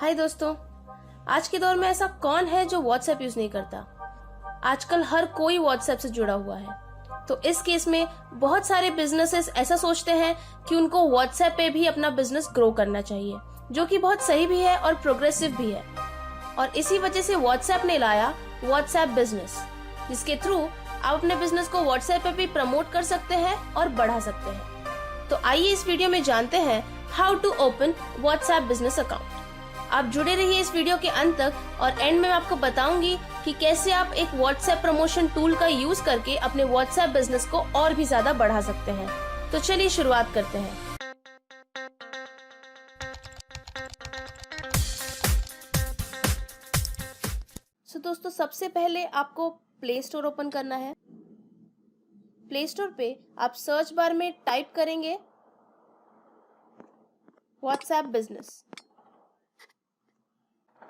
हाय दोस्तों, आज के दौर में ऐसा कौन है जो व्हाट्सएप यूज नहीं करता। आजकल हर कोई व्हाट्सएप से जुड़ा हुआ है। तो इस केस में बहुत सारे बिजनेसेस ऐसा सोचते हैं कि उनको व्हाट्सएप पे भी अपना बिजनेस ग्रो करना चाहिए, जो कि बहुत सही भी है और प्रोग्रेसिव भी है। और इसी वजह से व्हाट्सएप ने लाया व्हाट्सएप बिजनेस, जिसके थ्रू आप अपने बिजनेस को व्हाट्सएप पे भी प्रमोट कर सकते हैं और बढ़ा सकते हैं। तो आइए इस वीडियो में जानते हैं how to open WhatsApp business account. आप जुड़े रहिए इस वीडियो के अंत तक और एंड में मैं आपको बताऊंगी कि कैसे आप एक व्हाट्सएप प्रमोशन टूल का यूज करके अपने व्हाट्सएप बिजनेस को और भी ज्यादा बढ़ा सकते हैं। तो चलिए शुरुआत करते हैं। दोस्तों, सबसे पहले आपको प्ले स्टोर ओपन करना है। प्ले स्टोर पे आप सर्च बार में टाइप करेंगे WhatsApp business,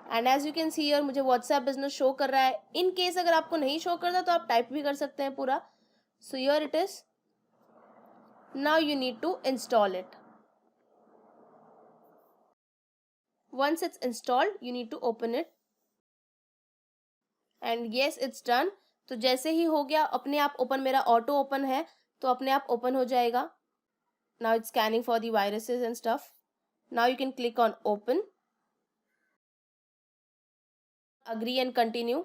and as you can see here मुझे व्हाट्सएप बिजनेस शो कर रहा है। इन केस अगर आपको नहीं शो करता तो आप टाइप भी कर सकते हैं पूरा। So here it is. Now you need to install it. Once it's installed you need to open it and yes it's done. तो जैसे ही हो गया अपने आप ओपन, मेरा ऑटो ओपन है तो अपने आप ओपन हो जाएगा। Now it's scanning for the viruses and stuff. Now you can click on open, agree and continue.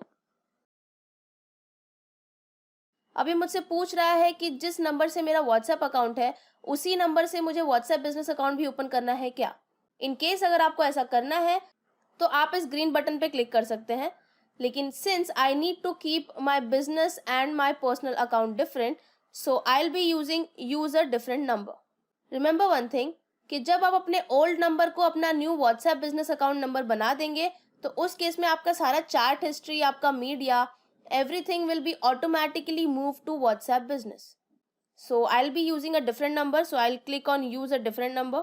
अभी मुझसे पूछ रहा है कि जिस नंबर से मेरा व्हाट्सएप अकाउंट है उसी नंबर से मुझे व्हाट्सएप बिजनेस अकाउंट भी ओपन करना है क्या। इन केस अगर आपको ऐसा करना है तो आप इस ग्रीन बटन पे क्लिक कर सकते हैं, लेकिन since I need to keep my business and my personal account different, so I will be use a different number. Remember one thing कि जब आप अपने ओल्ड नंबर को अपना new WhatsApp business account number बना देंगे तो उस केस में आपका सारा चार्ट हिस्ट्री, आपका media, everything will be automatically moved to WhatsApp business. So I'll be using a different number, so I'll click on use a different number.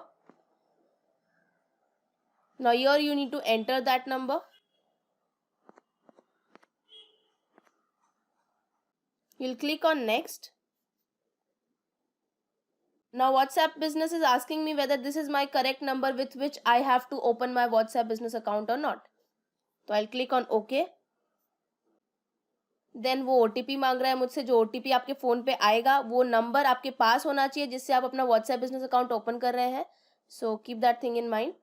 Now here you need to enter that number. You'll click on next. Now WhatsApp business is asking me whether this is my correct number with which I have to open my WhatsApp business account or not. So I'll click on OK. Then वो OTP मांग रहा है मुझसे। जो OTP आपके phone पे आएगा वो नंबर आपके पास होना चाहिए जिससे आप अपना व्हाट्सएप बिजनेस अकाउंट ओपन कर रहे हैं। So keep that thing in mind.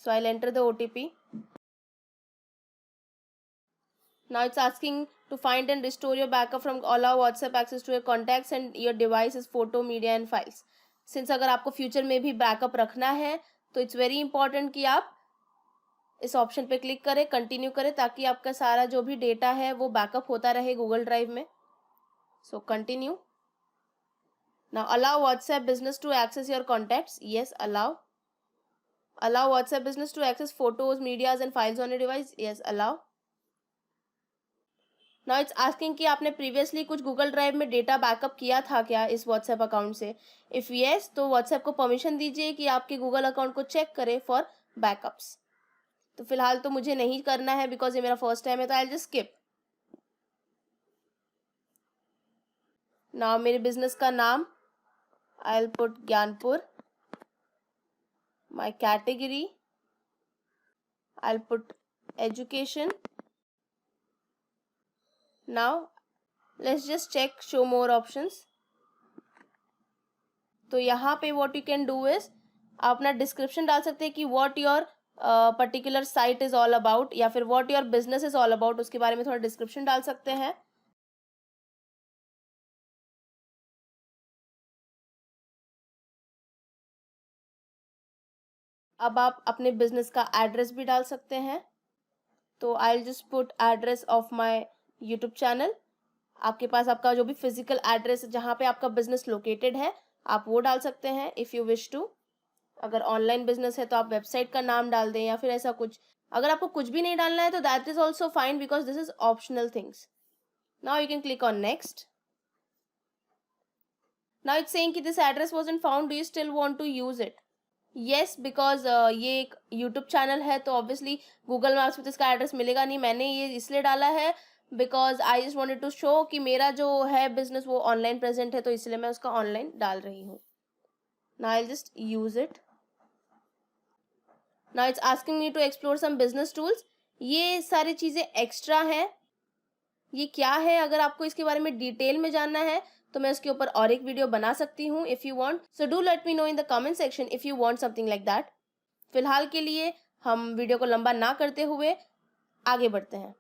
So I will enter the OTP. Now it's asking to find and restore your backup from allow WhatsApp access to your contacts and your devices, photo, media and files. Since अगर आपको future में भी backup रखना है तो it's very important कि आप इस ऑप्शन पे क्लिक करें, कंटिन्यू करें, ताकि आपका सारा जो भी डेटा है वो बैकअप होता रहे गूगल ड्राइव में। So continue. Now allow WhatsApp business to access your contacts. Yes, allow. Allow WhatsApp business to access photos, medias and files on your device. Yes, allow. Now it's asking कि आपने previously कुछ Google drive में data backup किया था क्या इस WhatsApp account से। If yes तो व्हाट्सएप को परमिशन दीजिए कि आपके गूगल अकाउंट को चेक करे फॉर बैकअप्स। तो फिलहाल तो मुझे नहीं करना है बिकॉज ये मेरा फर्स्ट टाइम है, तो आई जस्ट स्किप। नाउ मेरे बिजनेस का नाम I will put Gyanpur. My category I will put education. Now let's just check show more options. तो यहाँ पे what you can do is आप अपना डिस्क्रिप्शन डाल सकते हैं कि what your particular site is all about, या फिर what your business is all about, उसके बारे में थोड़ा डिस्क्रिप्शन डाल सकते हैं। अब आप अपने बिजनेस का एड्रेस भी डाल सकते हैं। तो आई will just put address of my YouTube channel. आपके पास आपका जो भी फिजिकल एड्रेस जहाँ पे आपका बिजनेस लोकेटेड है आप वो डाल सकते हैं इफ़ यू विश टू। अगर ऑनलाइन बिजनेस है तो आप वेबसाइट का नाम डाल दें या फिर ऐसा कुछ। अगर आपको कुछ भी नहीं डालना है तो that is also fine because this is optional things. Now you can click on next. Now it's saying कि this address wasn't found, do you still want to use it. Yes, because ये एक YouTube channel है तो obviously Google maps में तो इसका address मिलेगा नहीं। मैंने ये इसलिए डाला है because I just wanted to show कि मेरा जो है बिजनेस वो ऑनलाइन प्रेजेंट है, तो इसलिए मैं उसका ऑनलाइन डाल रही हूँ। Now I will just use it. Now it's asking me to explore some business tools. ये सारी चीज़ें एक्स्ट्रा हैं। ये क्या है, अगर आपको इसके बारे में डिटेल में जानना है तो मैं उसके ऊपर और एक वीडियो बना सकती हूँ if you want. So do let me know in the comment section if you want something like that. फिलहाल के लिए हम वीडियो को लंबा ना करते हुए आगे बढ़ते हैं।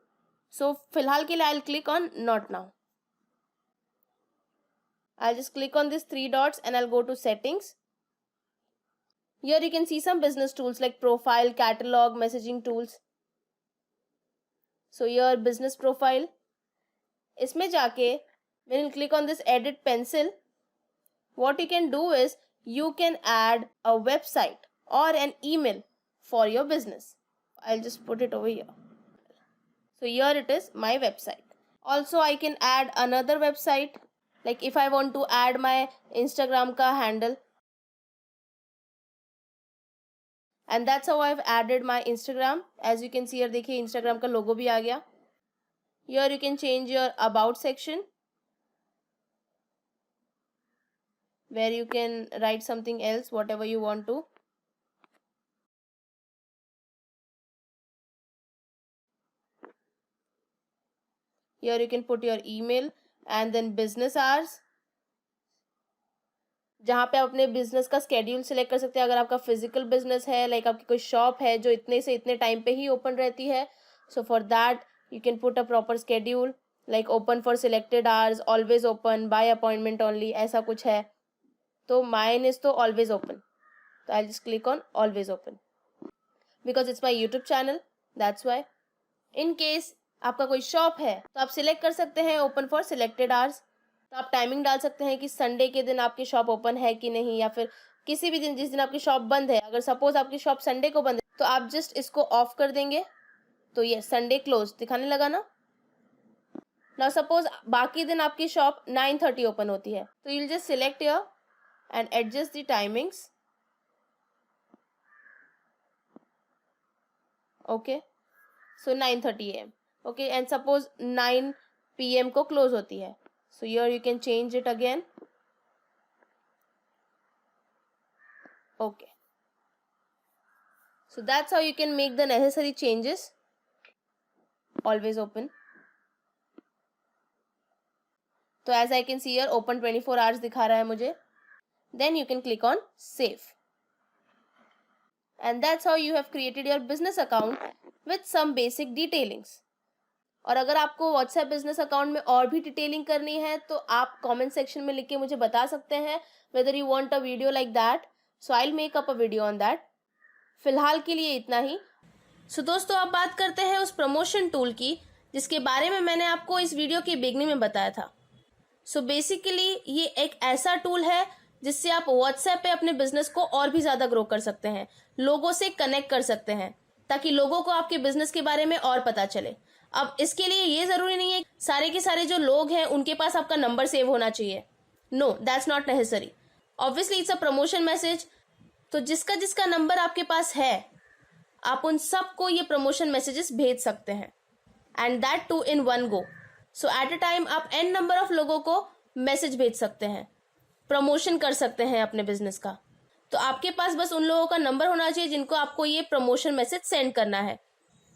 सो फिलहाल के लिए I will click on not now. I'll just click on these 3 dots and I'll go to settings. Here you can see some business tools like profile, catalog, messaging tools. So here business profile. इसमें जाके when you click on this edit pencil, what you can do is you can add a website or an email for your business. I'll just put it over here. So here it is, my website. Also I can add another website. Like if I want to add my Instagram का handle, and that's how I've added my Instagram. As you can see here, देखिए Instagram का logo भी आ गया. Here you can change your about section, where you can write something else, whatever you want to. Here you can put your email and then business hours, जहाँ पे आप अपने business का schedule select कर सकते हैं। अगर आपका फिजिकल बिजनेस है, लाइक आपकी कोई शॉप है जो इतने से इतने टाइम पे ही ओपन रहती है, so for that you can put a proper schedule like open for selected hours, always open, bye appointment only, ऐसा कुछ है। तो माइन इज तो ऑलवेज ओपन, तो I just click on always open because it's my YouTube channel, that's why. In case आपका कोई shop है तो आप सिलेक्ट कर सकते हैं ओपन फॉर सिलेक्टेड आवर्स। तो आप टाइमिंग डाल सकते हैं कि संडे के दिन आपकी शॉप ओपन है कि नहीं, या फिर किसी भी दिन जिस दिन आपकी शॉप बंद है। अगर सपोज आपकी शॉप संडे को बंद है तो आप जस्ट इसको ऑफ कर देंगे, तो ये संडे क्लोज दिखाने लगा ना। नाउ सपोज बाकी दिन आपकी शॉप 9:30 ओपन होती है, तो you will just select here and adjust the timings. Okay, so 9:30 AM, okay, and suppose 9 PM को क्लोज होती है, so here you can change it again. Okay, so that's how you can make the necessary changes. Always open. तो as I can see here open 24 hours दिखा रहा है मुझे. Then you can click on save. And that's how you have created your business account with some basic detailings. और अगर आपको WhatsApp business account में और भी डिटेलिंग करनी है तो आप कमेंट सेक्शन में लिख के मुझे बता सकते हैं whether you want a video like that, so I will make up a video on that. फिलहाल के लिए इतना ही। सो दोस्तों, अब बात करते हैं उस प्रमोशन टूल की जिसके बारे में मैंने आपको इस वीडियो के बिगनिंग में बताया था। सो बेसिकली ये एक ऐसा टूल है जिससे आप व्हाट्सएप पे अपने बिजनेस को और भी ज्यादा ग्रो कर सकते हैं, लोगों से कनेक्ट कर सकते हैं, ताकि लोगों को आपके बिजनेस के बारे में और पता चले। अब इसके लिए ये जरूरी नहीं है सारे के सारे जो लोग हैं उनके पास आपका नंबर सेव होना चाहिए। No, that's not necessary. Obviously it's a promotion message, तो जिसका जिसका नंबर आपके पास है आप उन सबको ये प्रमोशन मैसेजेस भेज सकते हैं, and that too in one go. So at a time आप n नंबर ऑफ लोगों को मैसेज भेज सकते हैं, प्रमोशन कर सकते हैं अपने बिजनेस का। तो आपके पास बस उन लोगों का नंबर होना चाहिए जिनको आपको ये प्रमोशन मैसेज सेंड करना है,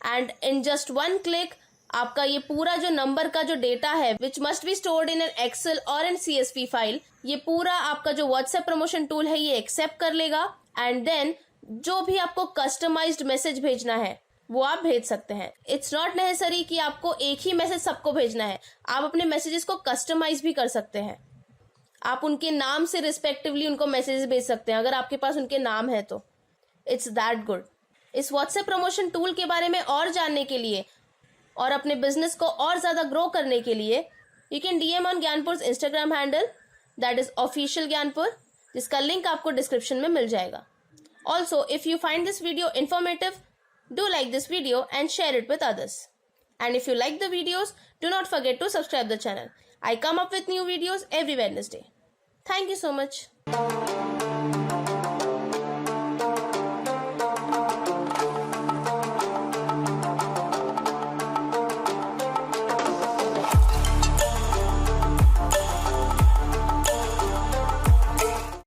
and in just one click आपका ये पूरा जो नंबर का जो डेटा है which must be stored in an excel or an CSV file, ये पूरा आपका जो व्हाट्सएप प्रमोशन टूल है ये एक्सेप्ट कर लेगा, एंड देन जो भी आपको कस्टमाइज्ड मैसेज भेजना है वो आप भेज सकते हैं। इट्स नॉट नेसेसरी कि आपको एक ही मैसेज सबको भेजना है, आप अपने मैसेजेस को कस्टमाइज भी कर सकते हैं। आप उनके नाम से रिस्पेक्टिवली उनको मैसेजेस भेज सकते हैं अगर आपके पास उनके नाम है तो। It's that good. इस व्हाट्सएप प्रमोशन टूल के बारे में और जानने के लिए और अपने बिजनेस को और ज्यादा ग्रो करने के लिए you can DM on Gyanpur Instagram handle, that is official Gyanpur, जिसका लिंक आपको डिस्क्रिप्शन में मिल जाएगा। Also if you find this video informative, do like this video and share it with others. And if you like the videos, do not forget to subscribe the channel. I come up with new videos every Wednesday. Thank you so much.